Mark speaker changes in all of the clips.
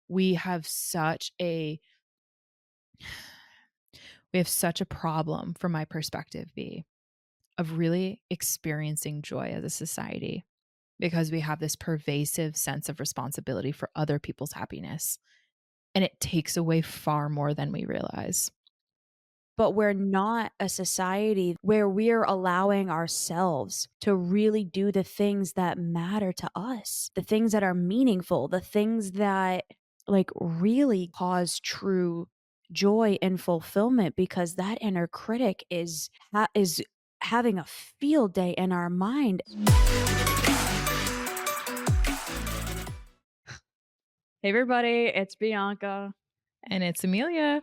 Speaker 1: we have such a problem from my perspective B of really experiencing joy as a society because we have this pervasive sense of responsibility for other people's happiness, and it takes away far more than we realize.
Speaker 2: But we're not a society where we're allowing ourselves to really do the things that matter to us, the things that are meaningful, the things that like really cause true joy and fulfillment, because that inner critic is having a field day in our mind. Hey everybody, it's Bianca.
Speaker 1: And it's Emilia.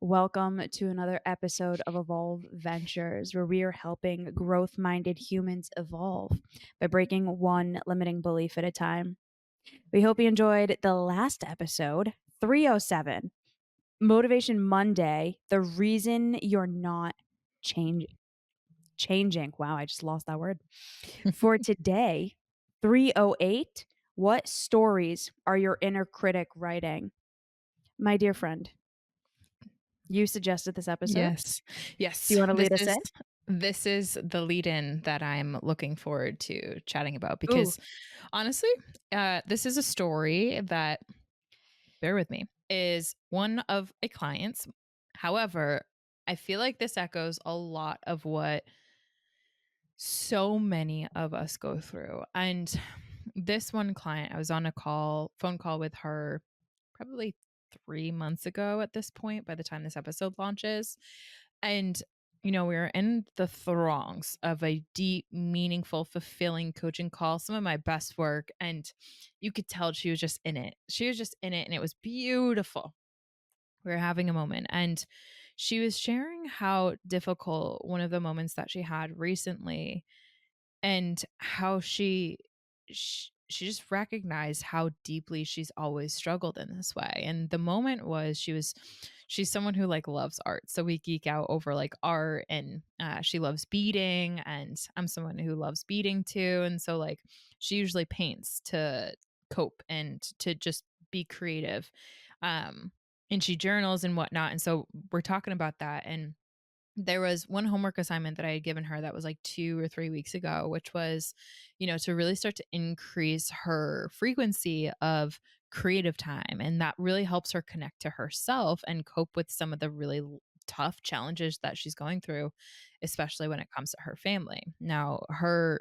Speaker 2: Welcome to another episode of Evolve Ventures, where we are helping growth minded humans evolve by breaking one limiting belief at a time. We hope you enjoyed the last episode, 307, Motivation Monday, the reason you're not changing. Wow, I just lost that word. For today, 308, what stories are your inner critic writing? My dear friend, you suggested this episode.
Speaker 1: Yes.
Speaker 2: Do you
Speaker 1: Yes.
Speaker 2: want to
Speaker 1: This
Speaker 2: lead us
Speaker 1: is
Speaker 2: in?
Speaker 1: this is the lead in that I'm looking forward to chatting about
Speaker 2: Ooh.
Speaker 1: because honestly, this is a story that, bear with me, is one of a client's. However, I feel like this echoes a lot of what so many of us go through. And this one client, I was on a phone call with her probably 3 months ago at this point, by the time this episode launches. And, we were in the throngs of a deep, meaningful, fulfilling coaching call, some of my best work. And you could tell she was just in it. She was just in it, and it was beautiful. We were having a moment. And she was sharing how difficult one of the moments that she had recently, and how she just recognized how deeply she's always struggled in this way. And the moment was, she's someone who like loves art, so we geek out over like art. And she loves beading, and I'm someone who loves beading too. And so like she usually paints to cope and to just be creative. um and she journals and whatnot. And so we're talking about that. And there was one homework assignment that I had given her that was like 2 or 3 weeks ago, which was, to really start to increase her frequency of creative time. And that really helps her connect to herself and cope with some of the really tough challenges that she's going through, especially when it comes to her family. Now, her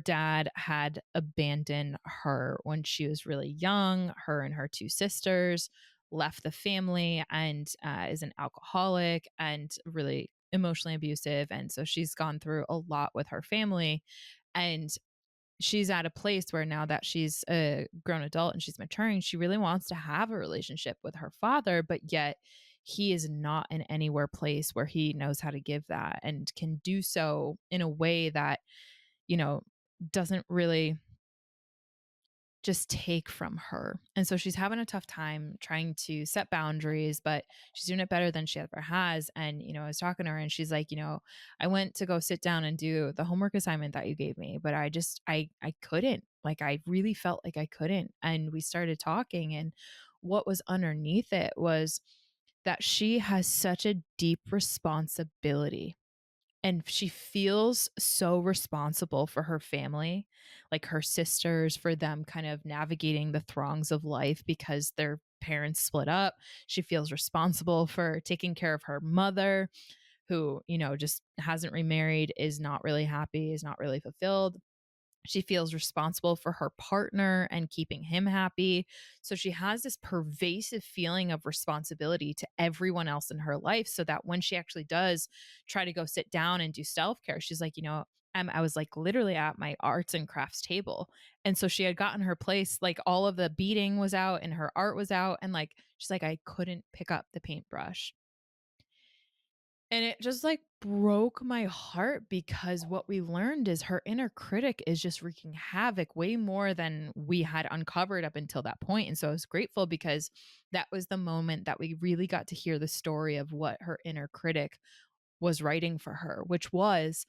Speaker 1: dad had abandoned her when she was really young. Her and her two sisters left the family, and is an alcoholic and really emotionally abusive. And so she's gone through a lot with her family. And she's at a place where, now that she's a grown adult and she's maturing, she really wants to have a relationship with her father, but yet he is not in anywhere place where he knows how to give that and can do so in a way that, you know, doesn't really just take from her. And so she's having a tough time trying to set boundaries, but she's doing it better than she ever has. And, I was talking to her, and she's like, I went to go sit down and do the homework assignment that you gave me, but I couldn't. Like, I really felt like I couldn't. And we started talking, and what was underneath it was that she has such a deep responsibility, and she feels so responsible for her family, like her sisters, for them kind of navigating the throngs of life because their parents split up. She feels responsible for taking care of her mother, who, just hasn't remarried, is not really happy, is not really fulfilled. She feels responsible for her partner and keeping him happy. So she has this pervasive feeling of responsibility to everyone else in her life, so that when she actually does try to go sit down and do self care, she's like, I was like literally at my arts and crafts table. And so she had gotten her place, like all of the beading was out and her art was out. And like, she's like, I couldn't pick up the paintbrush. And it just like broke my heart, because what we learned is her inner critic is just wreaking havoc way more than we had uncovered up until that point. And so I was grateful, because that was the moment that we really got to hear the story of what her inner critic was writing for her, which was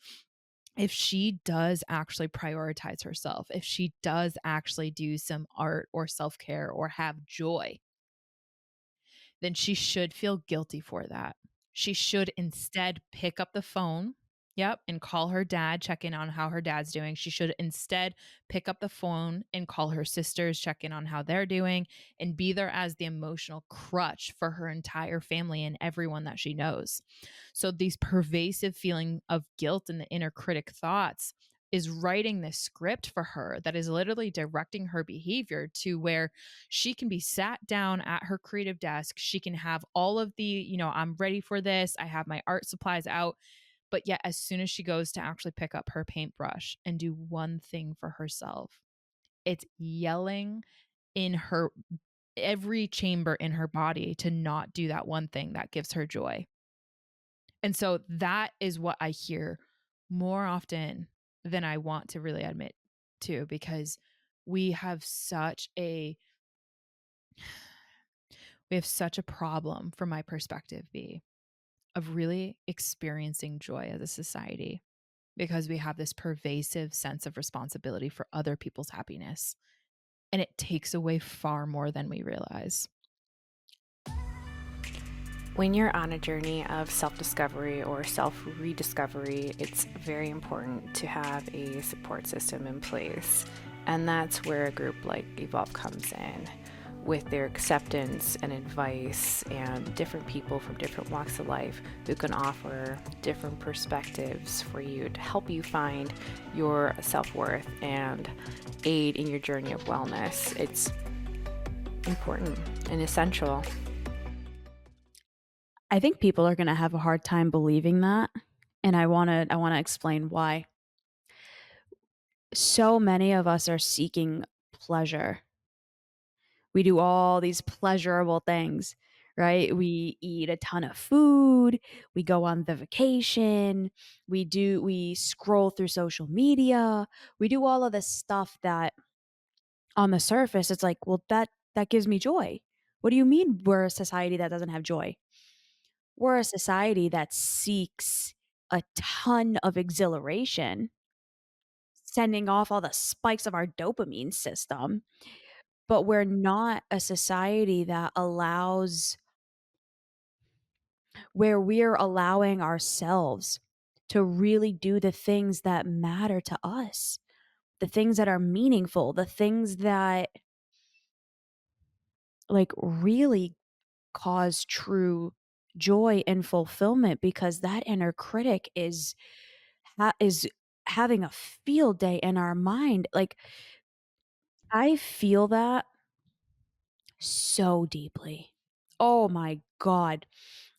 Speaker 1: if she does actually prioritize herself, if she does actually do some art or self care or have joy, then she should feel guilty for that. She should instead pick up the phone, yep, and call her dad, check in on how her dad's doing. She should instead pick up the phone and call her sisters, check in on how they're doing, and be there as the emotional crutch for her entire family and everyone that she knows. So these pervasive feeling of guilt and the inner critic thoughts is writing this script for her that is literally directing her behavior to where she can be sat down at her creative desk. She can have all of the, I'm ready for this. I have my art supplies out. But yet, as soon as she goes to actually pick up her paintbrush and do one thing for herself, it's yelling in her every chamber in her body to not do that one thing that gives her joy. And so that is what I hear more often than I want to really admit to, because we have such a we have such a problem from my perspective B of really experiencing joy as a society because we have this pervasive sense of responsibility for other people's happiness, and it takes away far more than we realize.
Speaker 3: When you're on a journey of self discovery or self rediscovery, it's very important to have a support system in place. And that's where a group like Evolve comes in with their acceptance and advice and different people from different walks of life who can offer different perspectives for you to help you find your self worth and aid in your journey of wellness. It's important and essential.
Speaker 2: I think people are going to have a hard time believing that, and I want to explain why. So many of us are seeking pleasure. We do all these pleasurable things, right? We eat a ton of food, we go on the vacation, we scroll through social media, we do all of this stuff that on the surface it's like, well, that gives me joy. What do you mean we're a society that doesn't have joy? We're a society that seeks a ton of exhilaration, sending off all the spikes of our dopamine system, but we're not a society that allows where we're allowing ourselves to really do the things that matter to us, the things that are meaningful, the things that like really cause true joy and fulfillment, because that inner critic is having a field day in our mind. Like, I feel that so deeply. Oh my god.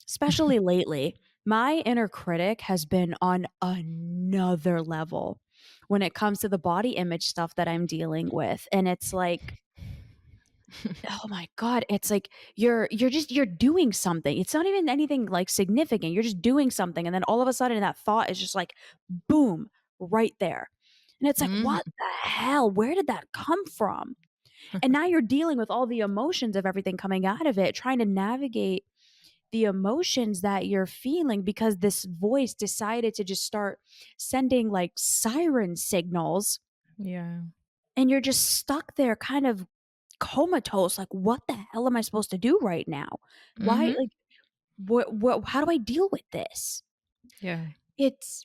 Speaker 2: Especially lately, my inner critic has been on another level when it comes to the body image stuff that I'm dealing with, and it's like, oh my god, it's like you're doing something. It's not even anything, like, significant. You're just doing something, and then all of a sudden that thought is just like, boom, right there. And it's like,
Speaker 1: Mhm.
Speaker 2: "What the hell? Where did that come from?" And now you're dealing with all the emotions of everything coming out of it, trying to navigate the emotions that you're feeling because this voice decided to just start sending, like, siren signals,
Speaker 1: Yeah.
Speaker 2: and you're just stuck there kind of comatose, like, "What the hell am I supposed to do right now? Why,
Speaker 1: Mhm.
Speaker 2: like, what how do I deal with this?"
Speaker 1: Yeah.
Speaker 2: It's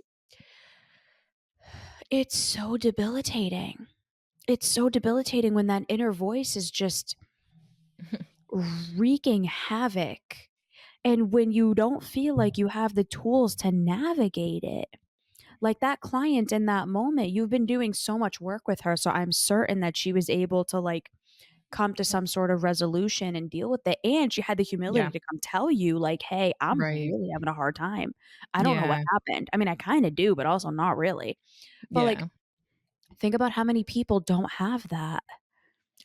Speaker 2: it's so debilitating. It's so debilitating when that inner voice is just wreaking havoc, and when you don't feel like you have the tools to navigate it. Like that client in that moment, you've been doing so much work with her, so I'm certain that she was able to, like, come to some sort of resolution and deal with it, and she had the humility
Speaker 1: Yeah.
Speaker 2: to come tell you, like, "Hey, I'm
Speaker 1: Right.
Speaker 2: really having a hard time. I don't know what
Speaker 1: Yeah.
Speaker 2: happened." I mean, I kinda do, but also not really. But, like,
Speaker 1: Yeah.
Speaker 2: think about how many people don't have that.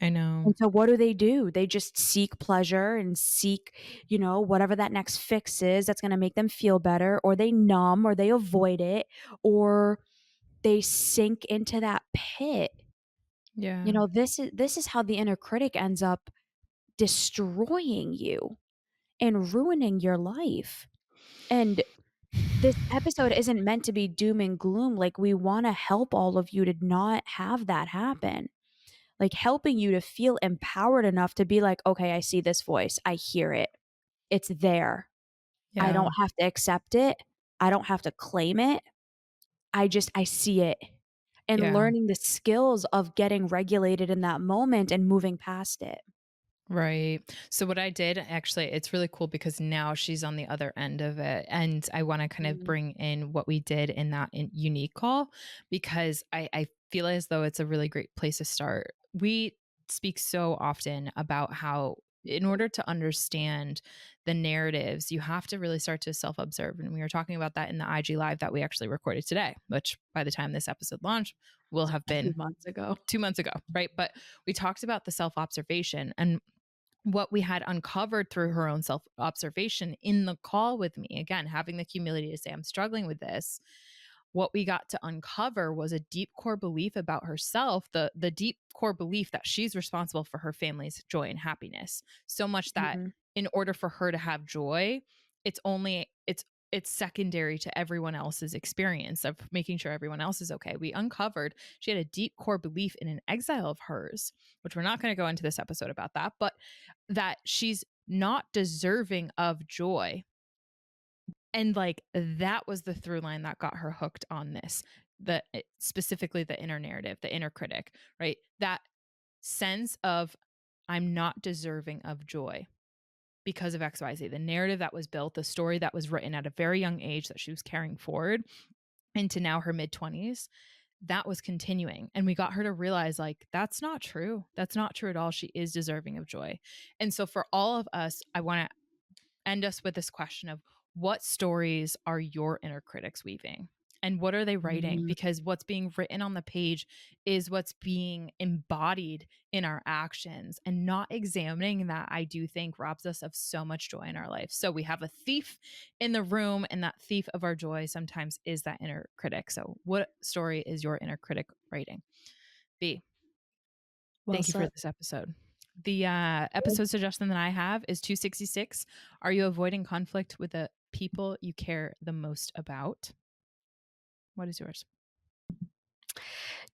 Speaker 1: I know.
Speaker 2: And so what do? They just seek pleasure and seek, whatever that next fix is that's gonna make them feel better, or they numb, or they avoid it, or they sink into that pit.
Speaker 1: Yeah.
Speaker 2: This is how the inner critic ends up destroying you and ruining your life. And this episode isn't meant to be doom and gloom. Like, we want to help all of you to not have that happen. Like, helping you to feel empowered enough to be like, okay, I see this voice. I hear it. It's there. I
Speaker 1: Yeah.
Speaker 2: don't have to accept it. I don't have to claim it. I see it. And
Speaker 1: Yeah.
Speaker 2: learning the skills of getting regulated in that moment and moving past it.
Speaker 1: Right. So what I did actually, it's really cool because now she's on the other end of it, and I want to kind of
Speaker 2: Mm.
Speaker 1: bring in what we did in that unique call because I feel as though it's a really great place to start. We speak so often about how in order to understand the narratives, you have to really start to self-observe. And we were talking about that in the IG live that we actually recorded today, which by the time this episode launched will have
Speaker 2: 2
Speaker 1: been
Speaker 2: months ago.
Speaker 1: 2 months ago, right? But we talked about the self observation and what we had uncovered through her own self observation in the call with me. Again, having the humility to say, I'm struggling with this. What we got to uncover was a deep core belief about herself, the deep core belief that she's responsible for her family's joy and happiness. So much that
Speaker 2: Mhm.
Speaker 1: in order for her to have joy, it's secondary to everyone else's experience of making sure everyone else is okay. We uncovered she had a deep core belief in an exile of hers, which we're not going to go into this episode about that, but that she's not deserving of joy. And like that was the through line that got her hooked on this. Specifically the inner narrative, the inner critic, right? That sense of I'm not deserving of joy because of XYZ. The narrative that was built, the story that was written at a very young age that she was carrying forward into now her mid 20s, that was continuing. And we got her to realize, like, that's not true. That's not true at all. She is deserving of joy. And so, for all of us, I want to end us with this question of what stories are your inner critics weaving? And what are they writing?
Speaker 2: Mm.
Speaker 1: Because what's being written on the page is what's being embodied in our actions. And not examining that, I do think, robs us of so much joy in our life. So we have a thief in the room, and that thief of our joy sometimes is that inner critic. So, what story is your inner critic writing? B,
Speaker 2: Well
Speaker 1: thank you for
Speaker 2: said.
Speaker 1: this episode. The episode suggestion that I have is 266. Are you avoiding conflict with the people you care the most about? What is yours?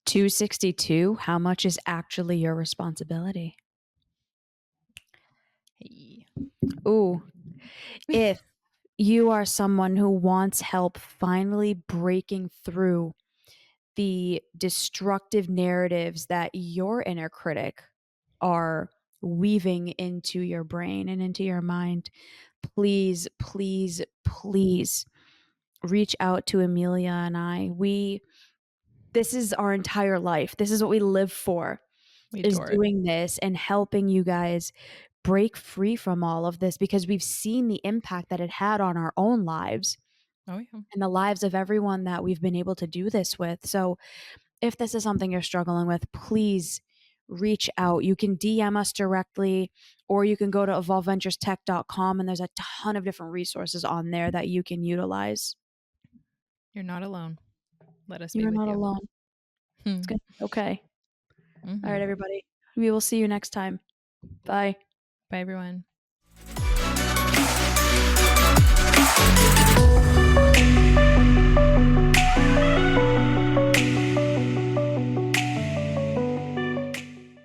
Speaker 2: 262, how much is actually your responsibility?
Speaker 1: Hey.
Speaker 2: Ooh, if you are someone who wants help finally breaking through the destructive narratives that your inner critic are weaving into your brain and into your mind, please, please, please reach out to Emilia and I. This is our entire life. This is what we live for,
Speaker 1: We
Speaker 2: is
Speaker 1: adore it.
Speaker 2: doing this and helping you guys break free from all of this, because we've seen the impact that it had on our own lives
Speaker 1: Oh, yeah.
Speaker 2: and the lives of everyone that we've been able to do this with. So if this is something you're struggling with, please reach out. You can DM us directly, or you can go to evolveventurestech.com, and there's a ton of different resources on there that you can utilize.
Speaker 1: You're not alone. Let us be
Speaker 2: You're
Speaker 1: with
Speaker 2: not
Speaker 1: you.
Speaker 2: alone. It's going to be okay. All right,
Speaker 1: Mm-hmm.
Speaker 2: everybody. We will see you next time. Bye.
Speaker 1: Bye, everyone.